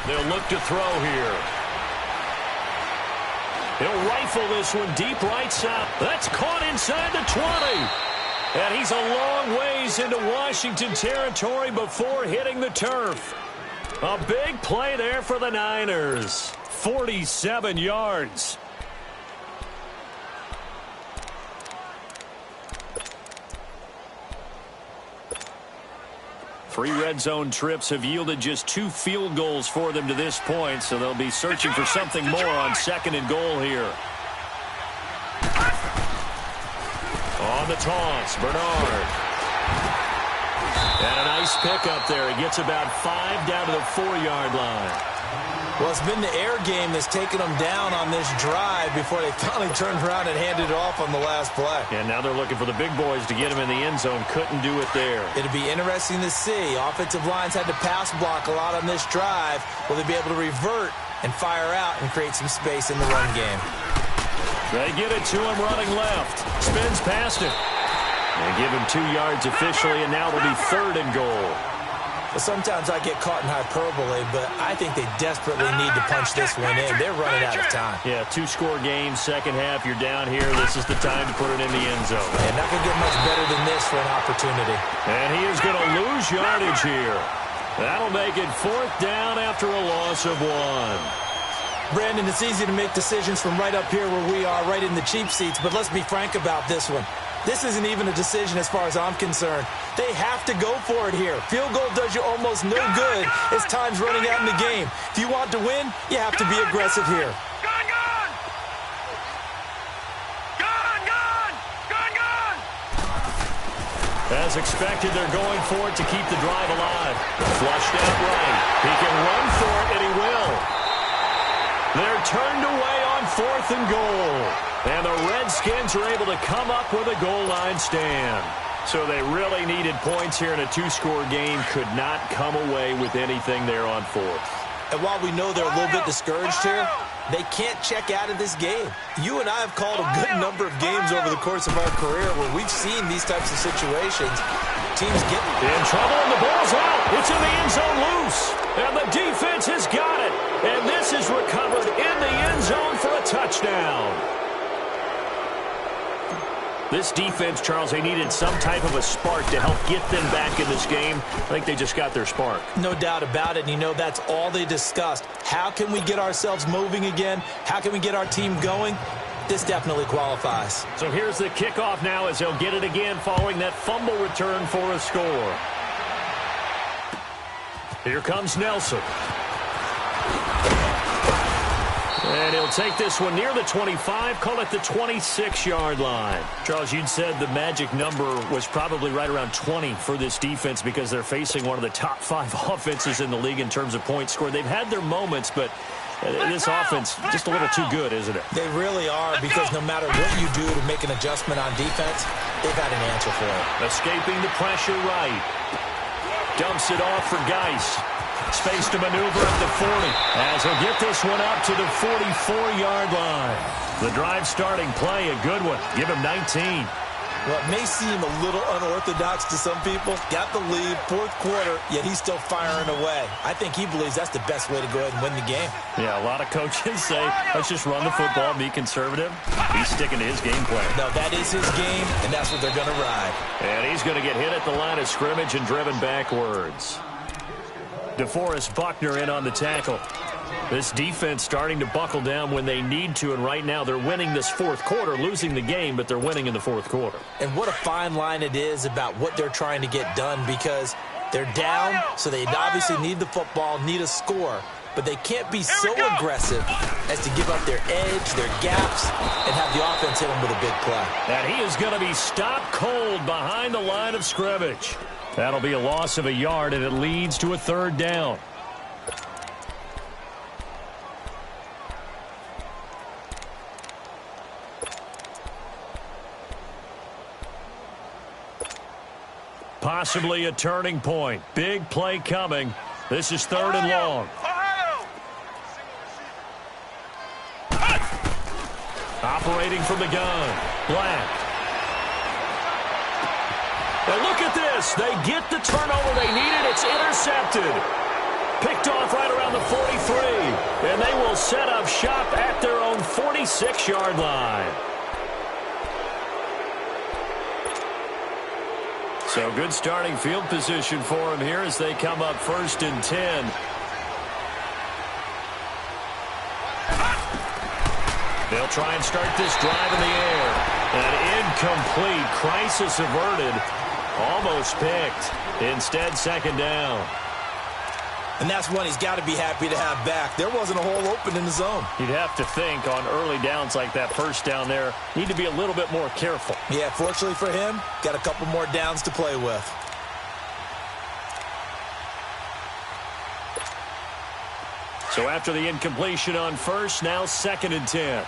They'll look to throw here. He'll rifle this one deep right side. That's caught inside the 20. And he's a long ways into Washington territory before hitting the turf. A big play there for the Niners. 47 yards. Three red zone trips have yielded just 2 field goals for them to this point, so they'll be searching for something more on second and goal here. On the toss, Bernard. And a nice pickup there. He gets about 5 down to the 4-yard line. Well, it's been the air game that's taken them down on this drive before they finally turned around and handed it off on the last play. And now they're looking for the big boys to get him in the end zone. Couldn't do it there. It'll be interesting to see. Offensive lines had to pass block a lot on this drive. Will they be able to revert and fire out and create some space in the run game? They get it to him running left. Spins past it. They give him 2 yards officially, and now it'll be 3rd and goal. Well, sometimes I get caught in hyperbole, but I think they desperately need to punch this one in. They're running out of time. Yeah, 2-score game, second half, you're down here. This is the time to put it in the end zone. And not going to get much better than this for an opportunity. And he is going to lose yardage here. That'll make it 4th down after a loss of 1. Brandon, it's easy to make decisions from right up here where we are, right in the cheap seats, but let's be frank about this one. This isn't even a decision as far as I'm concerned. They have to go for it here. Field goal does you almost no good as time's running out in the game. If you want to win, you have to be aggressive here. As expected, they're going for it to keep the drive alive. Flushed out right. He can run for it, and he will. They're turned away on 4th and goal. And the Redskins are able to come up with a goal line stand. So they really needed points here in a 2-score game. Could not come away with anything there on 4th. And while we know they're a little bit discouraged here, they can't check out of this game. You and I have called a good number of games over the course of our career where we've seen these types of situations. Teams get in trouble, and the ball's out. It's in the end zone loose. And the defense has got it. And this is recovered in the end zone for a touchdown. This defense, Charles, they needed some type of a spark to help get them back in this game. I think they just got their spark. No doubt about it. And you know, that's all they discussed. How can we get ourselves moving again? How can we get our team going? This definitely qualifies. So here's the kickoff now as they'll get it again following that fumble return for a score. Here comes Nelson. And he'll take this one near the 25, call it the 26-yard line. Charles, you'd said the magic number was probably right around 20 for this defense because they're facing one of the top 5 offenses in the league in terms of points scored. They've had their moments, but this offense just a little too good, isn't it? They really are, because no matter what you do to make an adjustment on defense, they've got an answer for it. Escaping the pressure right. Dumps it off for Geis. Space to maneuver at the 40 as he'll get this one out to the 44-yard line. The drive starting play, a good one. Give him 19. Well, it may seem a little unorthodox to some people. Got the lead, fourth quarter, yet he's still firing away. I think he believes that's the best way to go ahead and win the game. Yeah, a lot of coaches say, let's just run the football, be conservative. He's sticking to his game plan. No, that is his game, and that's what they're going to ride. And he's going to get hit at the line of scrimmage and driven backwards. DeForest Buckner in on the tackle. This defense starting to buckle down when they need to, and right now they're winning this fourth quarter, losing the game, but they're winning in the fourth quarter. And what a fine line it is about what they're trying to get done, because they're down, so they obviously need the football, need a score, but they can't be so aggressive as to give up their edge, their gaps, and have the offense hit them with a big play. And he is going to be stopped cold behind the line of scrimmage. That'll be a loss of a yard, and it leads to a third down. Possibly a turning point. Big play coming. This is third and long. Operating from the gun. Black. And look at this. They get the turnover they needed. It's intercepted. Picked off right around the 43. And they will set up shop at their own 46-yard line. So good starting field position for them here as they come up 1st and 10. They'll try and start this drive in the air. An incomplete. Crisis averted. Almost picked. Instead, second down. And that's one he's got to be happy to have back. There wasn't a hole open in the zone. You'd have to think on early downs like that first down there, need to be a little bit more careful. Yeah, fortunately for him, got a couple more downs to play with. So after the incompletion on first, now 2nd and 10.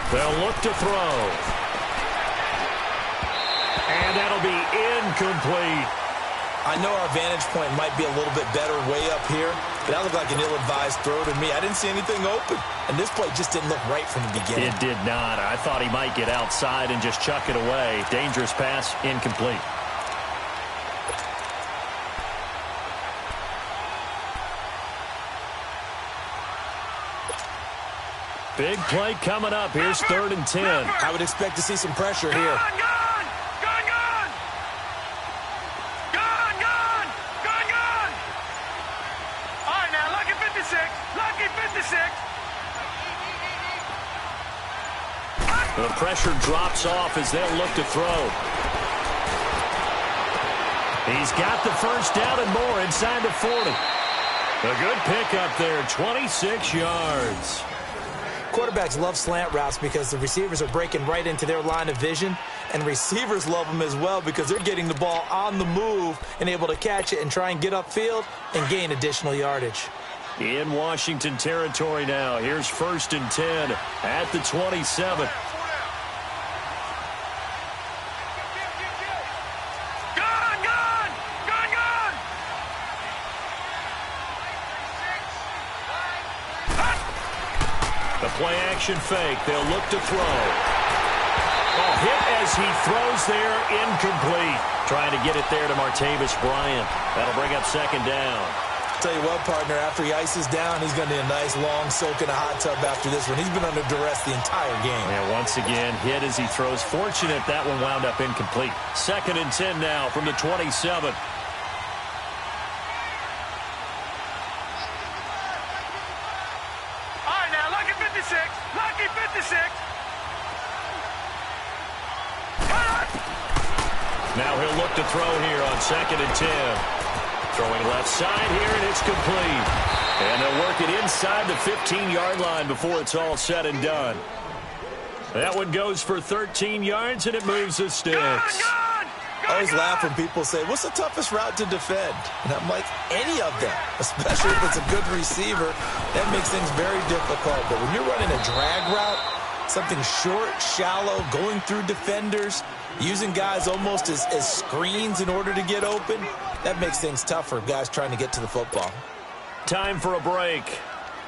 They'll look to throw. And that'll be incomplete. I know our vantage point might be a little bit better way up here, but that looked like an ill-advised throw to me. I didn't see anything open, and this play just didn't look right from the beginning. It did not. I thought he might get outside and just chuck it away. Dangerous pass, incomplete. Big play coming up. Here's 3rd and 10. I would expect to see some pressure here. All right, now, lucky 56. Lucky 56. The pressure drops off as they'll look to throw. He's got the first down and more inside the 40. A good pickup there, 26 yards. Quarterbacks love slant routes because the receivers are breaking right into their line of vision, and receivers love them as well because they're getting the ball on the move and able to catch it and try and get upfield and gain additional yardage. In Washington territory now. Here's 1st and 10 at the 27. Play-action fake. They'll look to throw. Oh, hit as he throws there. Incomplete. Trying to get it there to Martavis Bryant. That'll bring up 2nd down. Tell you what, partner, after he ices down, he's going to need a nice long soak in a hot tub after this one. He's been under duress the entire game. Yeah, once again, hit as he throws. Fortunate that one wound up incomplete. 2nd and 10 now from the 27. Lucky 56. Now he'll look to throw here on 2nd and 10. Throwing left side here, and it's complete. And they'll work it inside the 15-yard line before it's all said and done. That one goes for 13 yards, and it moves the sticks. I always laugh when people say, what's the toughest route to defend? And I'm like, any of them, especially if it's a good receiver. That makes things very difficult. But when you're running a drag route, something short, shallow, going through defenders, using guys almost as screens in order to get open, that makes things tough for guys trying to get to the football. Time for a break.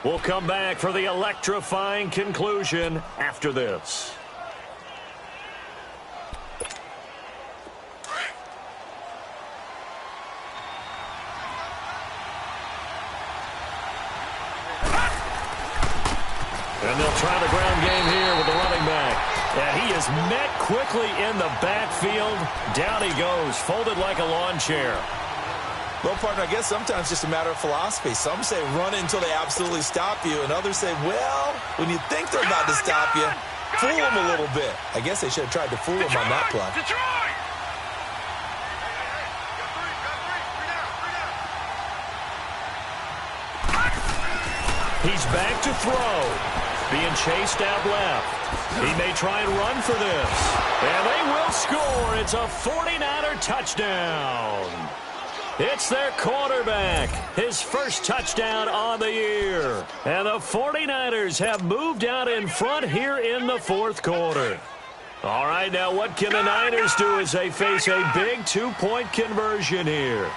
We'll come back for the electrifying conclusion after this. And they'll try the ground game here with the running back. And he is met quickly in the backfield. Down he goes, folded like a lawn chair. Well, partner, I guess sometimes it's just a matter of philosophy. Some say run it until they absolutely stop you, and others say, well, when you think they're about to stop you, fool them a little bit. I guess they should have tried to fool him on that play. He's back to throw. Being chased out left. He may try and run for this. And they will score. It's a 49er touchdown. It's their quarterback. His first touchdown on the year. And the 49ers have moved out in front here in the fourth quarter. All right, now what can the Niners do as they face a big two-point conversion here?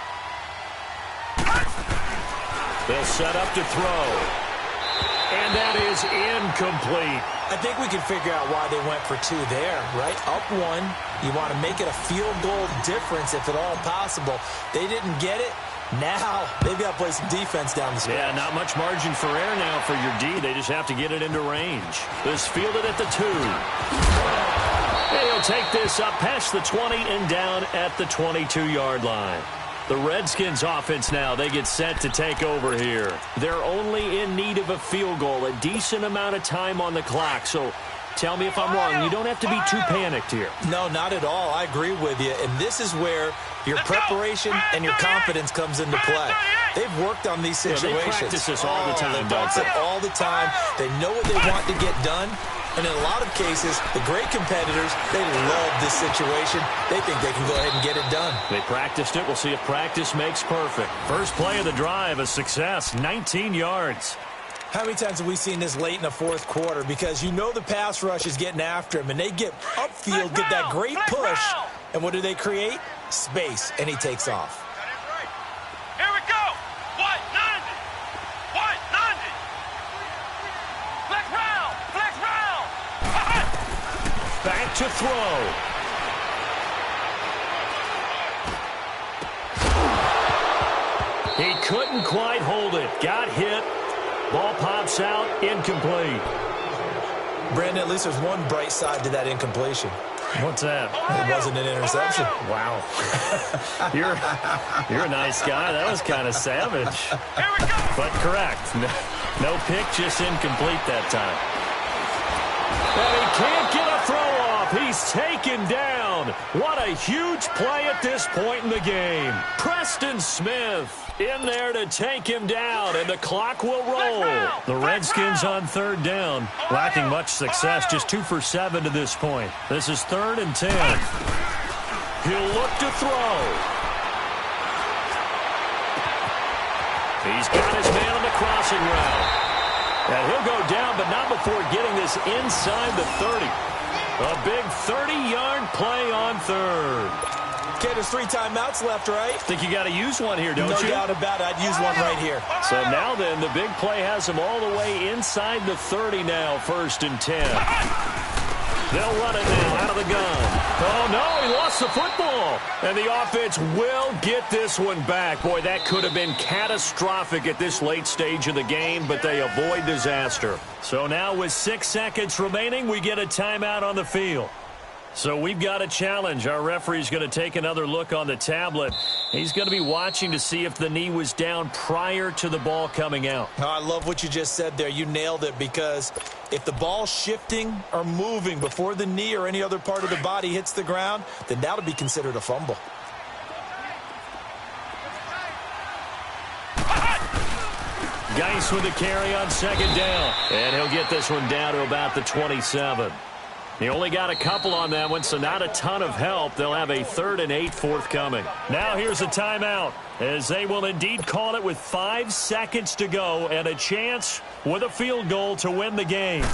They'll set up to throw. And that is incomplete. I think we can figure out why they went for two there, right? Up one, you want to make it a field goal difference if at all possible. They didn't get it. Now they've got to play some defense down the stretch. Yeah, not much margin for error now for your D. They just have to get it into range. This fielded at the 2. And he'll take this up past the 20 and down at the 22-yard line. The Redskins offense now, they get set to take over here. They're only in need of a field goal, a decent amount of time on the clock. So tell me if I'm wrong. You don't have to be too panicked here. No, not at all. I agree with you. And this is where your preparation and your confidence comes into play. They've worked on these situations. They practice this all the time, they practice it all the time. They know what they want to get done. And in a lot of cases, the great competitors, they love this situation. They think they can go ahead and get it done. They practiced it. We'll see if practice makes perfect. First play of the drive, a success, 19 yards. How many times have we seen this late in the fourth quarter? Because you know the pass rush is getting after him, and they get upfield, get that great push. And what do they create? Space, and he takes off. Here we go. What? 90. What? 90. Flex round. Flex round. Back to throw. He couldn't quite hold it. Got hit. Ball pops out. Incomplete. Brandon, at least there's one bright side to that incompletion. What's that? It wasn't an interception. Wow. You're a nice guy. That was kind of savage. Here we go. But correct. No pick, just incomplete that time. And he can't get a throw off. He's taken down. What a huge play at this point in the game. Preston Smith in there to take him down, and the clock will roll. The Redskins on third down, lacking much success, just 2 for 7 to this point. This is 3rd and 10. He'll look to throw. He's got his man on the crossing route. And he'll go down, but not before getting this inside the 30. A big 30-yard play on third. Okay, there's 3 timeouts left, right? Think you got to use one here, don't you? No doubt about it. I'd use one right here. So now then, the big play has him all the way inside the 30 now, 1st and 10. They'll run it now out of the gun. Oh, no, he lost the football. And the offense will get this one back. Boy, that could have been catastrophic at this late stage of the game, but they avoid disaster. So now with 6 seconds remaining, we get a timeout on the field. So we've got a challenge. Our referee's going to take another look on the tablet. He's going to be watching to see if the knee was down prior to the ball coming out. Oh, I love what you just said there. You nailed it, because if the ball's shifting or moving before the knee or any other part of the body hits the ground, then that'll be considered a fumble. Geis with the carry on 2nd down. And he'll get this one down to about the 27. He only got a couple on that one, so not a ton of help. They'll have a 3rd and 8 forthcoming. Now here's a timeout, as they will indeed call it with 5 seconds to go and a chance with a field goal to win the game.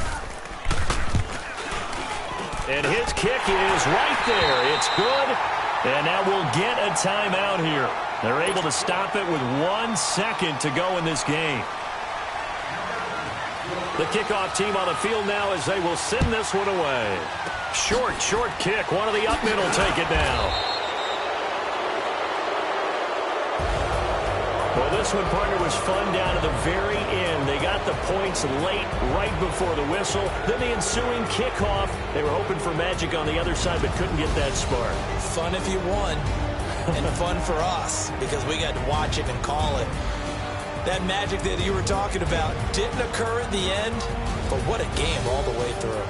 And his kick is right there. It's good, and now we'll get a timeout here. They're able to stop it with 1 second to go in this game. The kickoff team on the field now as they will send this one away. Short kick. One of the up middle take it down. Well, this one, partner, was fun down to the very end. They got the points late, right before the whistle. Then the ensuing kickoff. They were hoping for magic on the other side, but couldn't get that spark. Fun if you won, and fun for us because we got to watch it and call it. That magic that you were talking about didn't occur at the end, but what a game all the way through.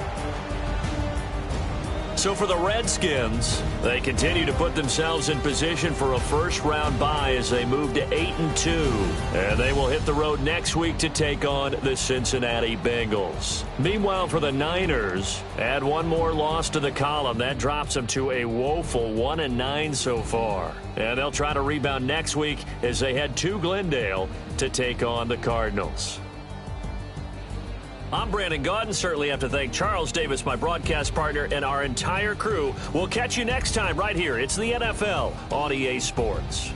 So for the Redskins, they continue to put themselves in position for a first-round bye as they move to 8-2. And they will hit the road next week to take on the Cincinnati Bengals. Meanwhile, for the Niners, add one more loss to the column. That drops them to a woeful 1-9 so far. And they'll try to rebound next week as they head to Glendale to take on the Cardinals. I'm Brandon Gaudin. Certainly have to thank Charles Davis, my broadcast partner, and our entire crew. We'll catch you next time right here. It's the NFL on EA Sports.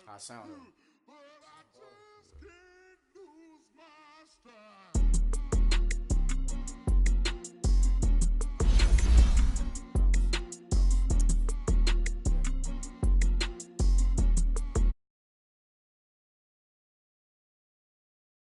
I sound